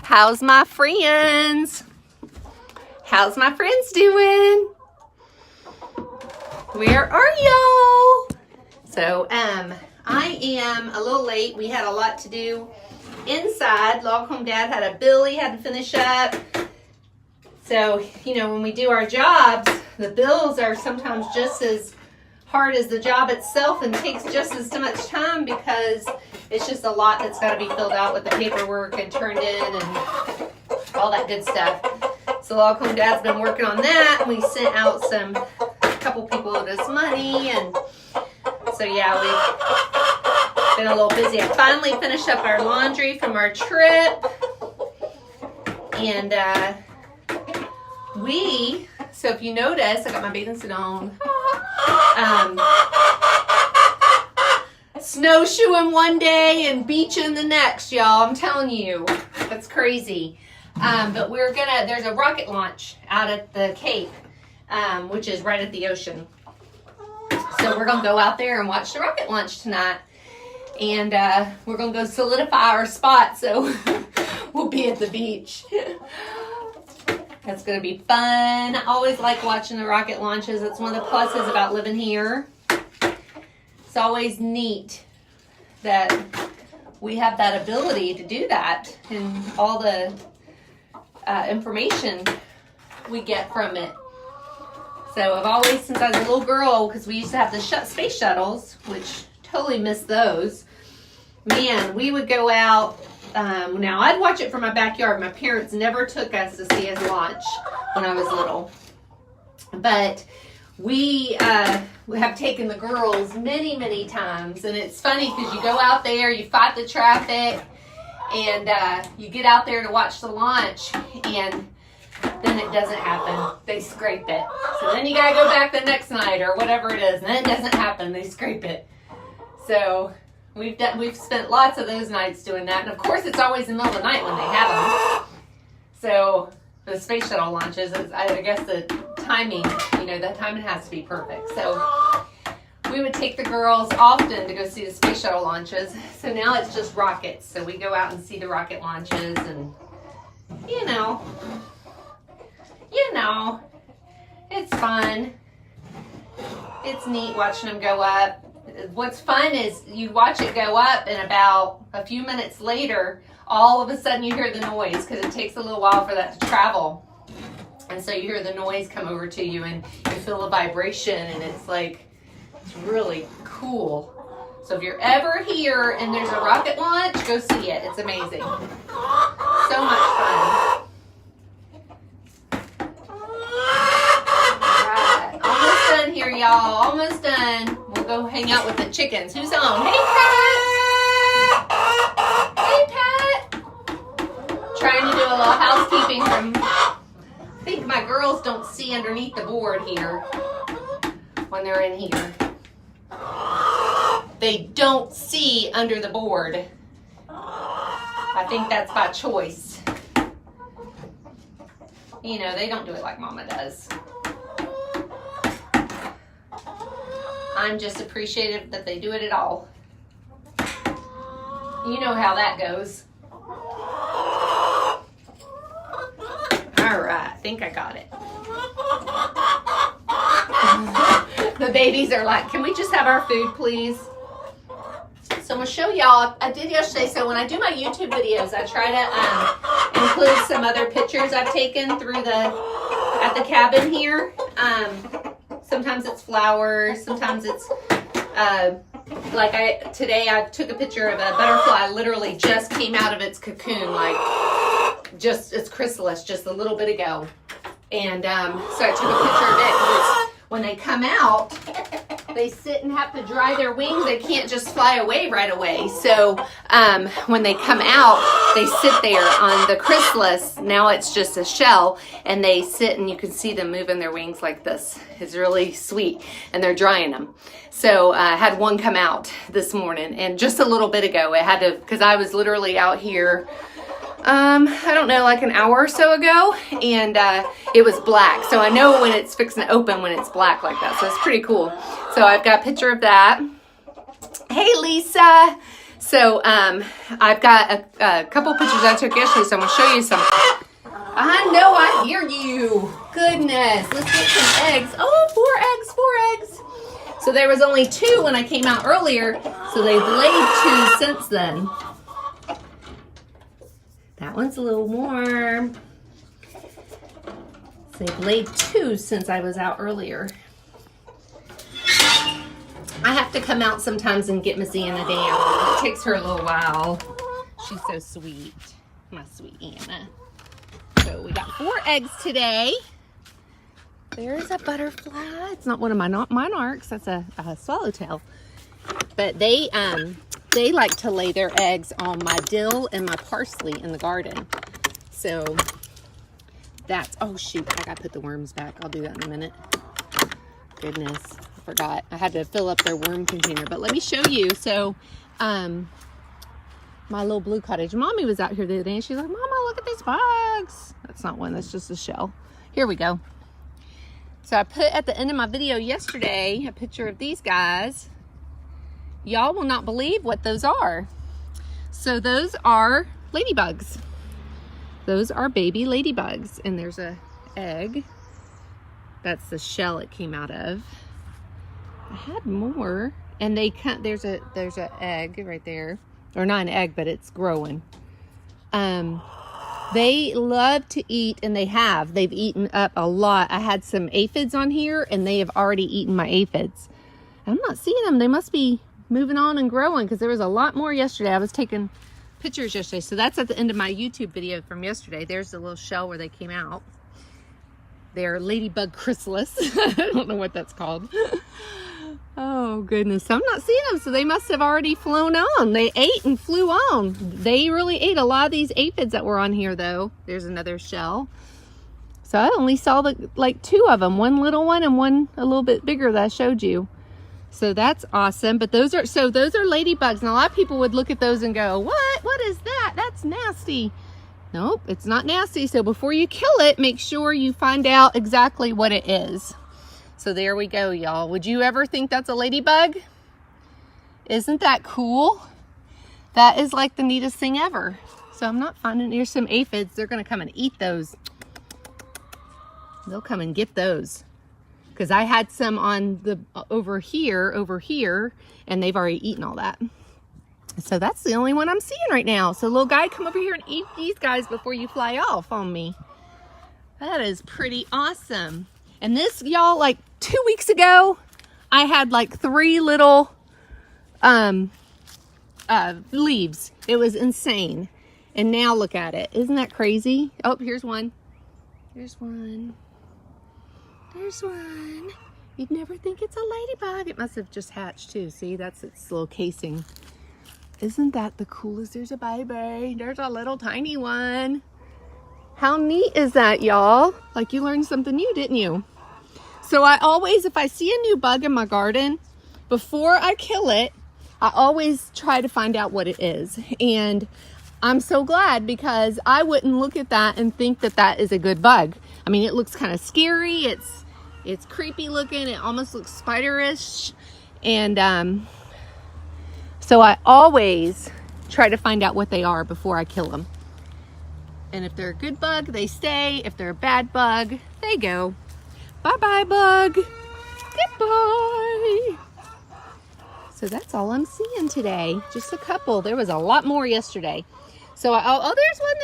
How's my friends? How's my friends doing? Where are y'all? So, I am a little late. We had a lot to do inside. Log Home Dad had a bill he had to finish up. So, you know, when we do our jobs, the bills are sometimes just as hard as the job itself and takes just as much time because it's just a lot that's got to be filled out with the paperwork and turned in and all that good stuff. So Log Home Dad's been working on that. We sent out a couple people owed us money, and so yeah, we've been a little busy. I finally finished up our laundry from our trip, and so if you notice, I got my bathing suit on. Snowshoeing one day and beaching the next, y'all. I'm telling you, that's crazy. But there's a rocket launch out at the Cape, which is right at the ocean. So we're gonna go out there and watch the rocket launch tonight. And we're gonna go solidify our spot so we'll be at the beach. That's going to be fun. I always like watching the rocket launches. It's one of the pluses about living here. It's always neat that we have that ability to do that and all the information we get from it. So I've always, since I was a little girl, because we used to have the space shuttles, which totally miss those. Man, we would go out. Now, I'd watch it from my backyard. My parents never took us to see us launch when I was little. But we have taken the girls many, many times. And it's funny because you go out there, you fight the traffic, and you get out there to watch the launch, and then it doesn't happen. They scrape it. So then you got to go back the next night or whatever it is, and then it doesn't happen. They scrape it. So we've spent lots of those nights doing that, and of course it's always in the middle of the night when they have them. So the space shuttle launches, I guess the timing, the timing has to be perfect. So we would take the girls often to go see the space shuttle launches. So now it's just rockets. So we go out and see the rocket launches, and it's fun. It's neat watching them go up. What's fun is you watch it go up, and about a few minutes later, all of a sudden you hear the noise because it takes a little while for that to travel. And so you hear the noise come over to you, and you feel the vibration, and it's really cool. So if you're ever here and there's a rocket launch, go see it. It's amazing. So much fun. All right, almost done here, y'all. Almost done. We'll go hang out with the chickens. Who's on? Hey, Pat! Hey, Pat! Trying to do a little housekeeping I think my girls don't see underneath the board here when they're in here. They don't see under the board. I think that's by choice. They don't do it like Mama does. I'm just appreciative that they do it at all. You know how that goes. All right, I think I got it. The babies are like, can we just have our food, please? So I'm going to show y'all, I did yesterday, so when I do my YouTube videos, I try to include some other pictures I've taken at the cabin here. Sometimes it's flowers, sometimes it's, today I took a picture of a butterfly literally just came out of its cocoon, it's chrysalis just a little bit ago. And so I took a picture of it because when they come out, they sit and have to dry their wings. They can't just fly away right away. So when they come out, they sit there on the chrysalis. Now it's just a shell, and they sit, and you can see them moving their wings like this. It's really sweet, and they're drying them. So I had one come out this morning, and just a little bit ago, it had to, because I was literally out here I don't know, like an hour or so ago, and it was black. So I know when it's fixing to open when it's black like that. So it's pretty cool. So I've got a picture of that. Hey, Lisa. So I've got a couple pictures I took yesterday, so I'm going to show you some. I know, I hear you. Goodness. Let's get some eggs. Oh, 4 eggs. So there was only 2 when I came out earlier, so they've laid 2 since then. That one's a little warm. So they've laid 2 since I was out earlier. I have to come out sometimes and get Miss Anna down. It takes her a little while. She's so sweet. My sweet Anna. So we got 4 eggs today. There's a butterfly. It's not one of my monarchs. That's a swallowtail. But they like to lay their eggs on my dill and my parsley in the garden. So that's, oh shoot, I gotta put the worms back. I'll do that in a minute. Goodness, I forgot. I had to fill up their worm container. But let me show you. So my little blue cottage mommy was out here the other day and she's like, Mama, look at these bugs. That's not one, that's just a shell. Here we go. So I put at the end of my video yesterday a picture of these guys. Y'all will not believe what those are. So those are ladybugs. Those are baby ladybugs. And there's a egg. That's the shell it came out of. I had more. And they there's a egg right there. Or not an egg, but it's growing. They love to eat, and they've eaten up a lot. I had some aphids on here, and they have already eaten my aphids. I'm not seeing them. They must be moving on and growing, because there was a lot more yesterday. I was taking pictures yesterday. So that's at the end of my YouTube video from yesterday. There's the little shell where they came out. They're ladybug chrysalis. I don't know what that's called. Oh goodness, I'm not seeing them, so they must have already flown on. They ate and flew on. They really ate a lot of these aphids that were on here though. There's another shell. So I only saw like 2 of them, one little one and one a little bit bigger that I showed you. So that's awesome. But those are ladybugs. And a lot of people would look at those and go, what is that? That's nasty. Nope, it's not nasty. So before you kill it, make sure you find out exactly what it is. So there we go, y'all. Would you ever think that's a ladybug? Isn't that cool? That is like the neatest thing ever. So I'm not finding, here's some aphids. They're gonna come and eat those. They'll come and get those. Because I had some on the over here, and they've already eaten all that. So that's the only one I'm seeing right now. So little guy, come over here and eat these guys before you fly off on me. That is pretty awesome. And this, y'all, like 2 weeks ago, I had like 3 little leaves. It was insane. And now look at it. Isn't that crazy? Oh, here's one. There's one. There's one. You'd never think it's a ladybug. It must have just hatched too. See, that's its little casing. Isn't that the coolest? There's a baby. There's a little tiny one. How neat is that, y'all? Like you learned something new, didn't you? So I always, if I see a new bug in my garden, before I kill it, I always try to find out what it is. And I'm so glad, because I wouldn't look at that and think that that is a good bug. I mean, it looks kind of scary. It's creepy looking. It almost looks spiderish. And so I always try to find out what they are before I kill them. And if they're a good bug, they stay. If they're a bad bug, they go. Bye-bye, bug. Goodbye. So that's all I'm seeing today. Just a couple. There was a lot more yesterday. So, oh, there's one.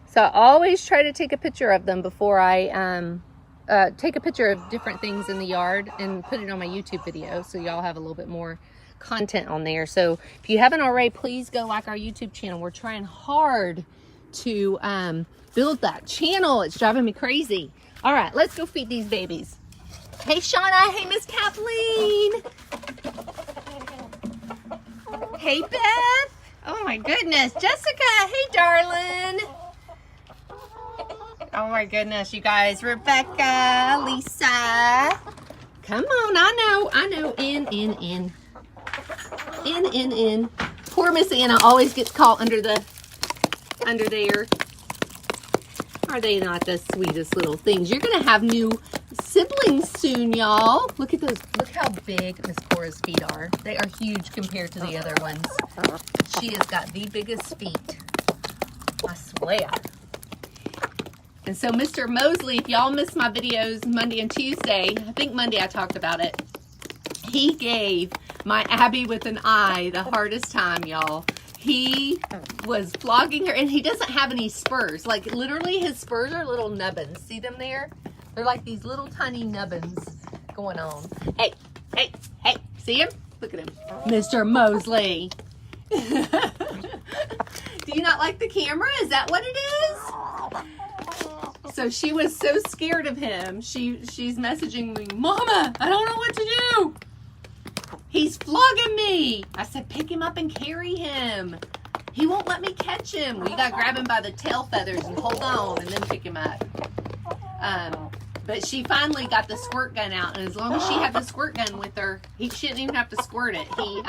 So I always try to take a picture of them before I take a picture of different things in the yard and put it on my YouTube video, so y'all have a little bit more content on there. So if you haven't already, please go like our YouTube channel. We're trying hard to build that channel. It's driving me crazy. All right, let's go feed these babies. Hey, Shauna. Hey, Miss Kathleen. Hey, Beth. Oh, my goodness. Jessica. Hey, darling. Oh, my goodness, you guys. Rebecca, Lisa. Come on. I know. In. Poor Miss Anna always gets caught under there. Are they not the sweetest little things? You're going to have new siblings soon, y'all. Look at those. Look how big Miss Cora's feet are. They are huge compared to the other ones. She has got the biggest feet. I swear. And so Mr. Mosley, if y'all missed my videos Monday and Tuesday, I think Monday I talked about it. He gave my Abby with an eye the hardest time, y'all. He was flogging her, and he doesn't have any spurs. Like, literally, his spurs are little nubbins. See them there? They're like these little tiny nubbins going on. Hey, hey, hey. See him? Look at him. Mr. Mosley. Do you not like the camera? Is that what it is? So she was so scared of him. She's messaging me, Mama, I don't know what to do. He's flogging me. I said, pick him up and carry him. He won't let me catch him. Well, you got to grab him by the tail feathers and hold on and then pick him up. But she finally got the squirt gun out, and as long as she had the squirt gun with her, she didn't even have to squirt it. He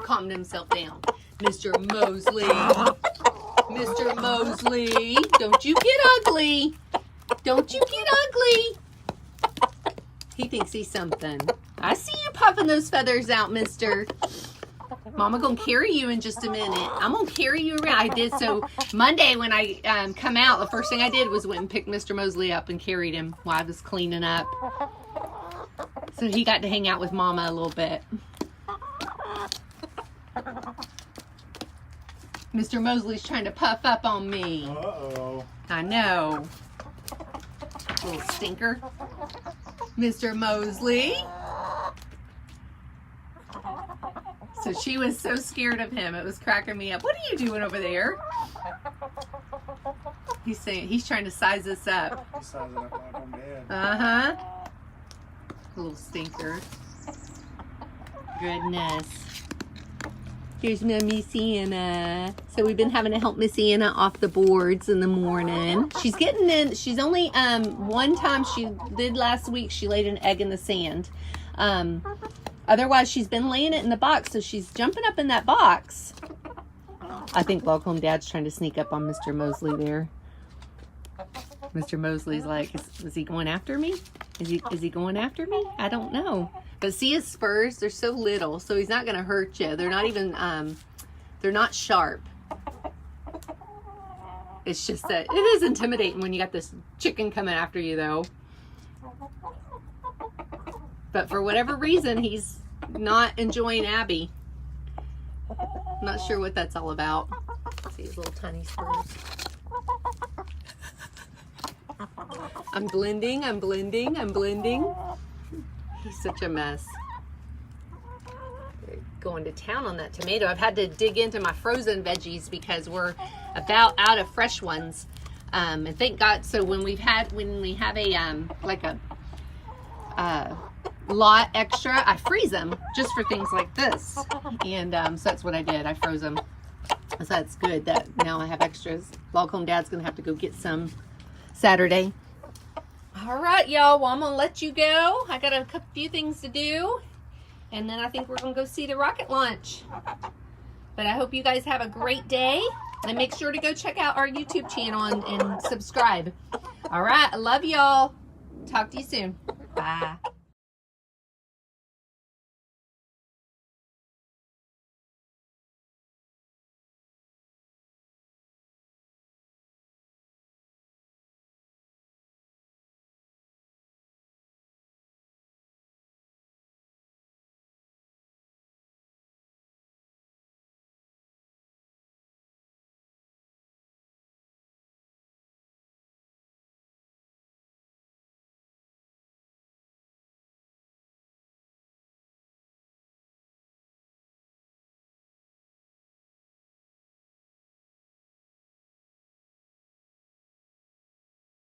calmed himself down. Mr. Mosley. Mr. Mosley. Don't you get ugly. Don't you get ugly. He thinks he's something. I see you popping those feathers out, mister. Mama gonna carry you in just a minute. I'm gonna carry you around. I did so Monday when I come out, the first thing I did was went and picked Mr. Mosley up and carried him while I was cleaning up. So he got to hang out with Mama a little bit. Mr. Mosley's trying to puff up on me. Uh-oh. I know. Little stinker. Mr. Mosley. So she was so scared of him. It was cracking me up. What are you doing over there? He's saying he's trying to size us up. He's sizing up like I'm dead. Uh-huh. Little stinker. Goodness. Here's my Miss Anna. So we've been having to help Miss Anna off the boards in the morning. She's getting in. She's only one time she did last week. She laid an egg in the sand. Otherwise, she's been laying it in the box, so she's jumping up in that box. I think Loghorn Dad's trying to sneak up on Mr. Mosley there. Mr. Mosley's like, is he going after me? Is he going after me? I don't know. But see his spurs? They're so little, so he's not going to hurt you. They're not even, they're not sharp. It's just that it is intimidating when you got this chicken coming after you, though. But for whatever reason, he's not enjoying Abby. Not sure what that's all about. See his little tiny spurs. I'm blending, I'm blending, I'm blending. He's such a mess. Going to town on that tomato. I've had to dig into my frozen veggies because we're about out of fresh ones. And thank God. So when we have a like a lot extra, I freeze them just for things like this. And so that's what I did. I froze them. So that's good that now I have extras. Loghorn Dad's gonna have to go get some Saturday. All right, y'all. Well, I'm gonna let you go. I got a few things to do, and then I think we're gonna go see the rocket launch. But I hope you guys have a great day, and make sure to go check out our YouTube channel and subscribe. All right, I love y'all. Talk to you soon. Bye.